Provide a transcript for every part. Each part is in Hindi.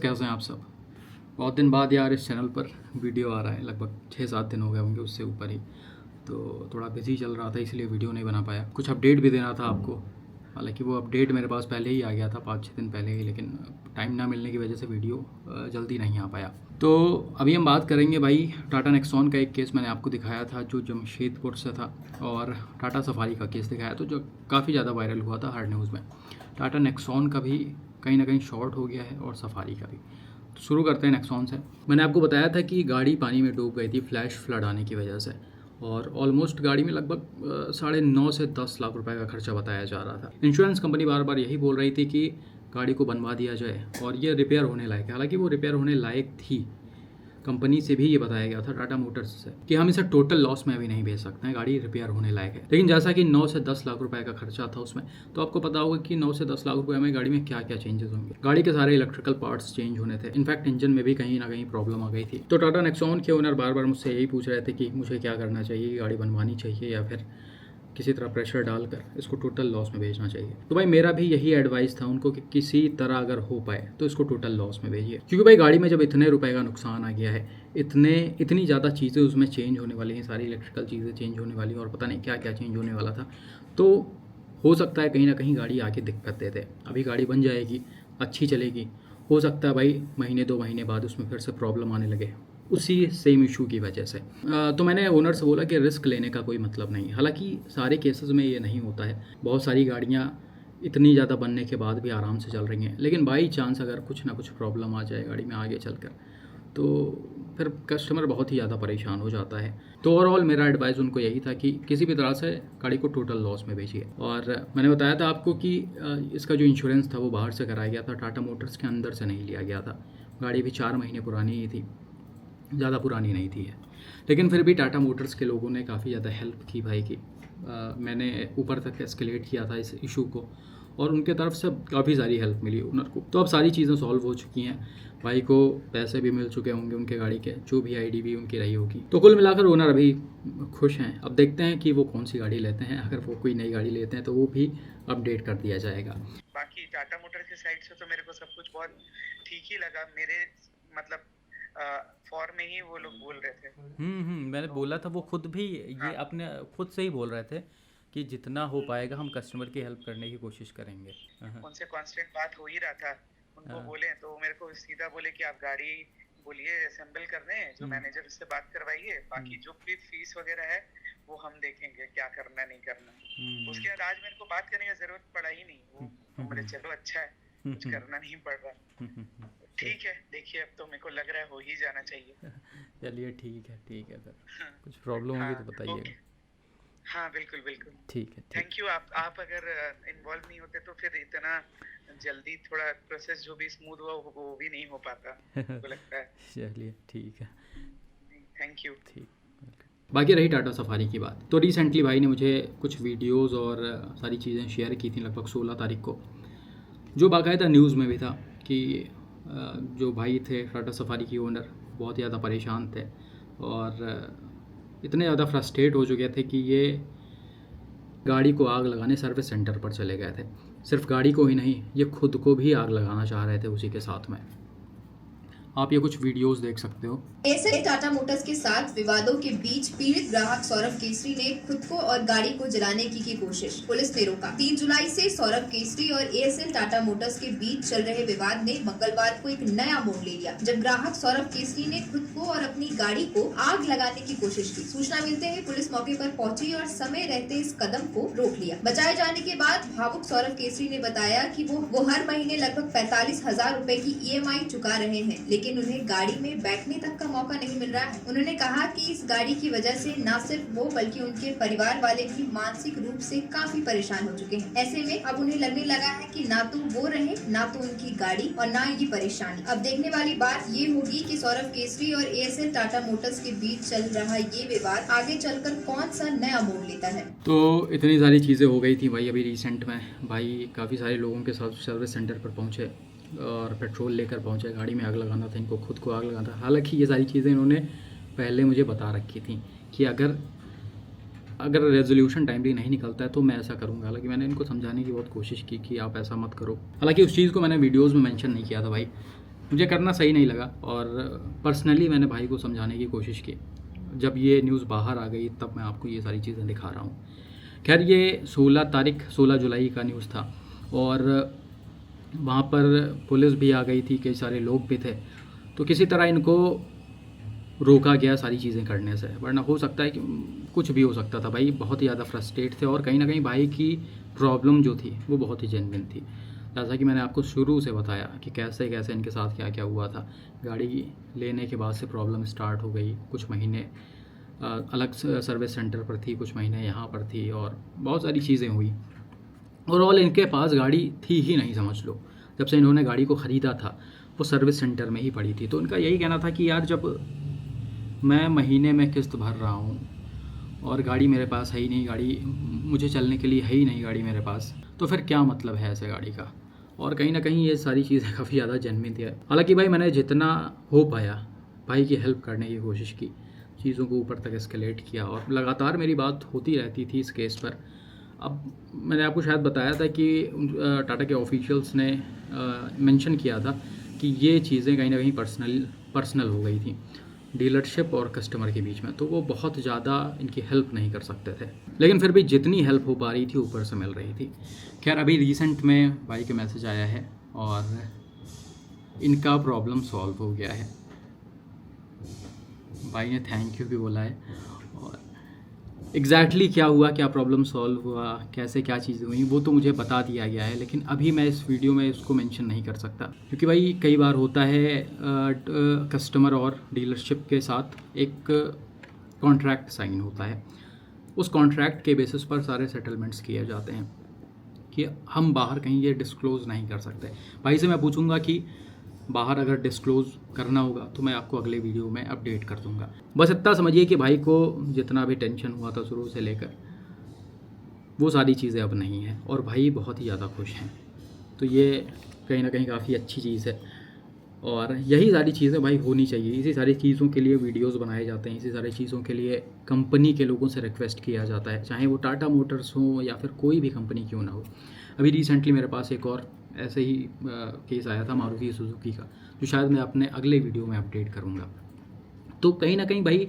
कैसे हैं आप सब। बहुत दिन बाद यार इस चैनल पर वीडियो आ रहा है, लगभग 6-7 दिन हो गए होंगे, उससे ऊपर ही। तो थोड़ा बिजी चल रहा था इसलिए वीडियो नहीं बना पाया। कुछ अपडेट भी देना था आपको, हालांकि वो अपडेट मेरे पास पहले ही आ गया था 5-6 दिन पहले ही, लेकिन टाइम ना मिलने की वजह से वीडियो जल्दी नहीं आ पाया। तो अभी हम बात करेंगे भाई टाटा नेक्सॉन का। एक केस मैंने आपको दिखाया था जो जमशेदपुर से था, और टाटा सफारी का केस दिखाया तो जो काफ़ी ज़्यादा वायरल हुआ था हर न्यूज़ में। टाटा नेक्सॉन का भी कहीं ना कहीं शॉर्ट हो गया है और सफारी का भी। तो शुरू करते हैं नेक्सॉन से। मैंने आपको बताया था कि गाड़ी पानी में डूब गई थी फ्लैश फ्लड आने की वजह से, और ऑलमोस्ट गाड़ी में लगभग 9.5 से 10 लाख रुपए का खर्चा बताया जा रहा था। इंश्योरेंस कंपनी बार बार यही बोल रही थी कि गाड़ी को बनवा दिया जाए और ये रिपेयर होने लायक है। हालांकि वो रिपेयर होने लायक थी, कंपनी से भी ये बताया गया था टाटा मोटर्स से कि हम इसे टोटल लॉस में अभी नहीं बेच सकते हैं, गाड़ी रिपेयर होने लायक है। लेकिन जैसा कि 9 से 10 लाख रुपए का खर्चा था उसमें, तो आपको पता होगा कि 9 से 10 लाख रुपए में गाड़ी में क्या क्या चेंजेस होंगे। गाड़ी के सारे इलेक्ट्रिकल पार्ट्स चेंज होने थे, इनफैक्ट इंजन में भी कहीं ना कहीं प्रॉब्लम आ गई थी। तो टाटा नेक्सॉन के ओनर बार बार मुझसे यही पूछ रहे थे कि मुझे क्या करना चाहिए, गाड़ी बनवानी चाहिए या फिर किसी तरह प्रेशर डालकर इसको टोटल लॉस में बेचना चाहिए। तो भाई मेरा भी यही एडवाइस था उनको कि किसी तरह अगर हो पाए तो इसको टोटल लॉस में भेजिए, क्योंकि भाई गाड़ी में जब इतने रुपए का नुकसान आ गया है, इतनी ज़्यादा चीज़ें उसमें चेंज होने वाली हैं, सारी इलेक्ट्रिकल चीज़ें चेंज होने वाली हैं और पता नहीं क्या क्या चेंज होने वाला था। तो हो सकता है कहीं ना कहीं गाड़ी आके दिक्कत दे दे। अभी गाड़ी बन जाएगी, अच्छी चलेगी, हो सकता है भाई महीने 2 महीने बाद उसमें फिर से प्रॉब्लम आने लगे उसी सेम इशू की वजह से। तो मैंने ओनर से बोला कि रिस्क लेने का कोई मतलब नहीं। हालांकि सारे केसेस में ये नहीं होता है, बहुत सारी गाड़ियाँ इतनी ज़्यादा बनने के बाद भी आराम से चल रही हैं, लेकिन बाई चांस अगर कुछ ना कुछ प्रॉब्लम आ जाए गाड़ी में आगे चलकर, तो फिर कस्टमर बहुत ही ज़्यादा परेशान हो जाता है। तो ओवरऑल मेरा एडवाइस उनको यही था कि किसी भी तरह से गाड़ी को टोटल लॉस में बेचिए। और मैंने बताया था आपको कि इसका जो इंश्योरेंस था वो बाहर से कराया गया था, टाटा मोटर्स के अंदर से नहीं लिया गया था। गाड़ी भी 4 महीने पुरानी ही थी, ज़्यादा पुरानी नहीं थी है। लेकिन फिर भी टाटा मोटर्स के लोगों ने काफ़ी ज़्यादा हेल्प की भाई की। मैंने ऊपर तक एस्केलेट किया था इस इशू को, और उनके तरफ से काफ़ी सारी हेल्प मिली ओनर को। तो अब सारी चीज़ें सॉल्व हो चुकी हैं, भाई को पैसे भी मिल चुके होंगे उनके गाड़ी के, जो भी आईडी भी उनकी रही होगी। तो कुल मिलाकर ओनर अभी खुश हैं। अब देखते हैं कि वो कौन सी गाड़ी लेते हैं। अगर वो कोई नई गाड़ी लेते हैं तो वो भी अपडेट कर दिया जाएगा। बाकी टाटा मोटर की साइड से तो मेरे को सब कुछ बहुत ठीक ही लगा। मेरे मतलब फॉर में ही वो लोग बोल रहे थे। मैंने बोला था, वो खुद भी ये अपने खुद से ही बोल रहे थे कि जितना हो पाएगा हम कस्टमर की हेल्प करने की कोशिश करेंगे। उनसे कांस्टेंट बात हो ही रहा था। उनको बोले तो मेरे को सीधा बोले कि आप गाड़ी बोलिए असेंबल कर दें, जो मैनेजर से बात करवाइए, बाकी जो भी फीस वगैरह है वो हम देखेंगे क्या करना नहीं करना। उसके बाद आज मेरे को बात करने की जरूरत पड़ा ही नहीं। वो बोले चलो अच्छा है, कुछ करना नहीं पड़ रहा। ठीक है, देखिए अब तो मेरे को लग रहा है हो ही जाना चाहिए। चलिए ठीक है फिर कुछ प्रॉब्लम होगी तो बताइएगा। हाँ बिल्कुल बिल्कुल, ठीक है। Thank you. आप अगर इन्वॉल्व नहीं होते तो फिर इतना जल्दी थोड़ा प्रोसेस जो भी स्मूथ हुआ वो भी नहीं हो पाता, मुझे लगता है। चलिए ठीक है, थैंक यू। ठीक। बाकी रही टाटा सफारी की बात, तो रिसेंटली भाई ने मुझे कुछ वीडियोस और सारी चीज़ें शेयर की थी लगभग 16 तारीख को, जो बाकायदा न्यूज़ में भी था कि जो भाई थे टाटा सफारी की ओनर बहुत ज़्यादा परेशान थे और इतने ज़्यादा फ्रस्ट्रेट हो चुके थे कि ये गाड़ी को आग लगाने सर्विस सेंटर पर चले गए थे। सिर्फ गाड़ी को ही नहीं, ये खुद को भी आग लगाना चाह रहे थे उसी के साथ में। आप ये कुछ वीडियोस देख सकते हो। एएसएल टाटा मोटर्स के साथ विवादों के बीच पीड़ित ग्राहक सौरभ केसरी ने खुद को और गाड़ी को जलाने की कोशिश, पुलिस ने रोका। 3 जुलाई से सौरभ केसरी और एएसएल टाटा मोटर्स के बीच चल रहे विवाद ने मंगलवार को एक नया मोड़ ले लिया, जब ग्राहक सौरभ केसरी ने खुद को और अपनी गाड़ी को आग लगाने की कोशिश की। सूचना मिलते ही पुलिस मौके पर पहुंची और समय रहते इस कदम को रोक लिया। बचाए जाने के बाद भावुक सौरभ केसरी ने बताया कि वो हर महीने लगभग 45,000 रुपए की EMI चुका रहे हैं, लेकिन उन्हें गाड़ी में बैठने तक का मौका नहीं मिल रहा है। उन्होंने कहा कि इस गाड़ी की वजह से न सिर्फ वो बल्कि उनके परिवार वाले भी मानसिक रूप से काफी परेशान हो चुके हैं। ऐसे में अब उन्हें लगने लगा है कि ना तो वो रहे, ना तो उनकी गाड़ी और ना ये परेशानी। अब देखने वाली बात ये होगी कि सौरभ केसरी और एएसएल टाटा मोटर्स के बीच चल रहा ये विवाद आगे चलकर कौन सा नया मोड़ लेता है। तो इतनी सारी चीज़ें हो गई थी भाई अभी रिसेंट में। भाई काफ़ी सारे लोगों के साथ सर्विस सेंटर पर पहुँचे और पेट्रोल लेकर पहुँचे, गाड़ी में आग लगाना था इनको, खुद को आग लगाना था। हालांकि ये सारी चीज़ें इन्होंने पहले मुझे बता रखी थी कि अगर रेजोल्यूशन टाइमली नहीं निकलता है तो मैं ऐसा करूँगा। हालांकि मैंने इनको समझाने की बहुत कोशिश की कि आप ऐसा मत करो। हालांकि उस चीज़ को मैंने वीडियोज़ में मेंशन नहीं किया था भाई, मुझे करना सही नहीं लगा और पर्सनली मैंने भाई को समझाने की कोशिश की। जब ये न्यूज़ बाहर आ गई तब मैं आपको ये सारी चीज़ें दिखा रहा हूँ। खैर ये 16 जुलाई का न्यूज़ था और वहाँ पर पुलिस भी आ गई थी, कई सारे लोग भी थे, तो किसी तरह इनको रोका गया सारी चीज़ें करने से, वरना हो सकता है कि कुछ भी हो सकता था। भाई बहुत ही ज़्यादा फ्रस्ट्रेट थे और कहीं ना कहीं भाई की प्रॉब्लम जो थी वो बहुत ही जेन्युइन थी। जैसा कि मैंने आपको शुरू से बताया कि कैसे कैसे इनके साथ क्या क्या हुआ था। गाड़ी लेने के बाद से प्रॉब्लम स्टार्ट हो गई, कुछ महीने अलग सर्विस सेंटर पर थी, कुछ महीने यहाँ पर थी और बहुत सारी चीज़ें हुई। ओवरऑल इनके पास गाड़ी थी ही नहीं, समझ लो। जब से इन्होंने गाड़ी को ख़रीदा था वो सर्विस सेंटर में ही पड़ी थी। तो इनका यही कहना था कि यार जब मैं महीने में किस्त भर रहा हूँ और गाड़ी मेरे पास है ही नहीं, गाड़ी मुझे चलने के लिए है ही नहीं गाड़ी मेरे पास, तो फिर क्या मतलब है ऐसे गाड़ी का। और कहीं ना कहीं ये सारी चीज़ें काफ़ी ज़्यादा जेन्युइन थी। हालांकि भाई मैंने जितना हो पाया भाई की हेल्प करने की कोशिश की, चीज़ों को ऊपर तक एस्केलेट किया और लगातार मेरी बात होती रहती थी इस केस पर। अब मैंने आपको शायद बताया था कि टाटा के ऑफिशियल्स ने मेंशन किया था कि ये चीज़ें कहीं ना कहीं पर्सनल हो गई थी डीलरशिप और कस्टमर के बीच में, तो वो बहुत ज़्यादा इनकी हेल्प नहीं कर सकते थे। लेकिन फिर भी जितनी हेल्प हो पा रही थी ऊपर से मिल रही थी। खैर अभी रिसेंट में भाई के मैसेज आया है और इनका प्रॉब्लम सॉल्व हो गया है। भाई ने थैंक यू भी बोला है और एग्जैक्टली क्या हुआ, क्या प्रॉब्लम सॉल्व हुआ, कैसे क्या चीज़ें हुई, वो तो मुझे बता दिया गया है। लेकिन अभी मैं इस वीडियो में इसको मेंशन नहीं कर सकता क्योंकि भाई कई बार होता है कस्टमर और डीलरशिप के साथ एक कॉन्ट्रैक्ट साइन होता है। उस कॉन्ट्रैक्ट के बेसिस पर सारे सेटलमेंट्स किए जाते हैं कि हम बाहर कहीं ये डिस्क्लोज़ नहीं कर सकते। भाई से मैं पूछूंगा कि बाहर अगर डिस्क्लोज़ करना होगा तो मैं आपको अगले वीडियो में अपडेट कर दूंगा। बस इतना समझिए कि भाई को जितना भी टेंशन हुआ था शुरू से लेकर वो सारी चीज़ें अब नहीं हैं और भाई बहुत ही ज़्यादा खुश हैं। तो ये कहीं ना कहीं काफ़ी अच्छी चीज़ है और यही सारी चीज़ें भाई होनी चाहिए। इसी सारी चीज़ों के लिए वीडियोस बनाए जाते हैं, इसी सारी चीज़ों के लिए कंपनी के लोगों से रिक्वेस्ट किया जाता है, चाहे वो टाटा मोटर्स हो या फिर कोई भी कंपनी क्यों ना हो। अभी रिसेंटली मेरे पास एक और ऐसे ही केस आया था मारुति सुजुकी का, जो शायद मैं अपने अगले वीडियो में अपडेट करूँगा। तो कहीं ना कहीं भाई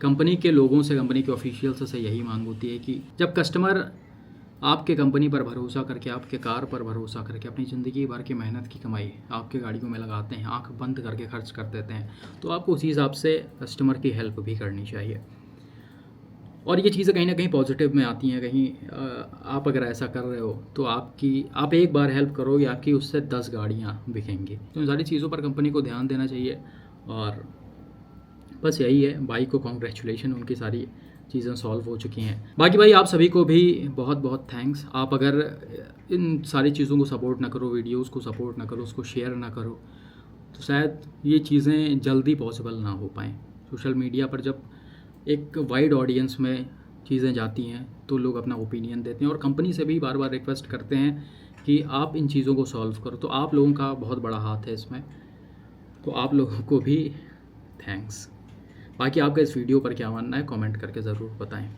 कंपनी के लोगों से, कंपनी के ऑफिशियल्स से यही मांग होती है कि जब कस्टमर आपके कंपनी पर भरोसा करके, आपके कार पर भरोसा करके अपनी ज़िंदगी भर की मेहनत की कमाई आपके गाड़ियों में लगाते हैं, आंख बंद करके खर्च कर देते हैं, तो आपको उसी हिसाब से कस्टमर की हेल्प भी करनी चाहिए। और ये चीज़ें कहीं ना कहीं पॉजिटिव में आती हैं। कहीं आप अगर ऐसा कर रहे हो तो आप एक बार हेल्प करोगे, आपकी उससे 10 गाड़ियाँ बिकेंगी। तो इन सारी चीज़ों पर कंपनी को ध्यान देना चाहिए और बस यही है। भाई को कॉन्ग्रेचुलेशन, उनकी सारी चीज़ें सॉल्व हो चुकी हैं। बाकी भाई आप सभी को भी बहुत बहुत थैंक्स। आप अगर इन सारी चीज़ों को सपोर्ट ना करो, वीडियोज़ को सपोर्ट ना करो, उसको शेयर ना करो, तो शायद ये चीज़ें जल्दी पॉसिबल ना हो पाएँ। सोशल मीडिया पर जब एक वाइड ऑडियंस में चीज़ें जाती हैं तो लोग अपना ओपिनियन देते हैं और कंपनी से भी बार बार रिक्वेस्ट करते हैं कि आप इन चीज़ों को सॉल्व करो। तो आप लोगों का बहुत बड़ा हाथ है इसमें, तो आप लोगों को भी थैंक्स। बाकी आपका इस वीडियो पर क्या मानना है कमेंट करके ज़रूर बताएं।